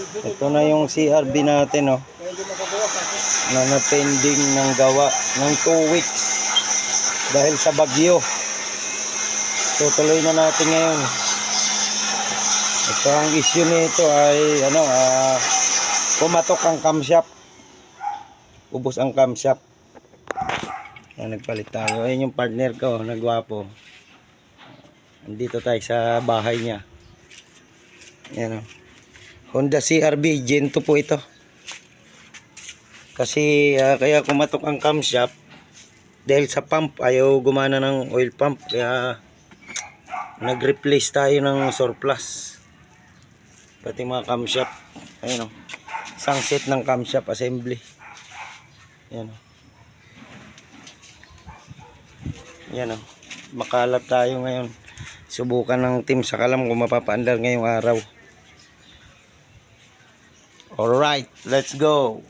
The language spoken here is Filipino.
Ito na yung CRB natin, oh, na na-pending ng gawa ng 2 weeks dahil sa bagyo. Tutuloy na natin ngayon. Ito ang issue nito ay pumatok ang camshaft. Ubos ang camshaft. Nagpalit tayo. Ayun yung partner ko, nagwapo. Andito tayo sa bahay niya. Ayan, oh. Honda CRV Gen 2 po ito. Kasi kaya kumatok ang camshaft dahil sa pump, ayaw gumana ng oil pump, kaya nag-replace tayo ng surplus. Pati mga camshaft, ayun, oh. Isang set ng camshaft assembly. Ayan, oh. Ayan, oh. Makalat tayo ngayon. Subukan ng team sa kalam kung mapapaandar ngayong araw. Alright, let's go.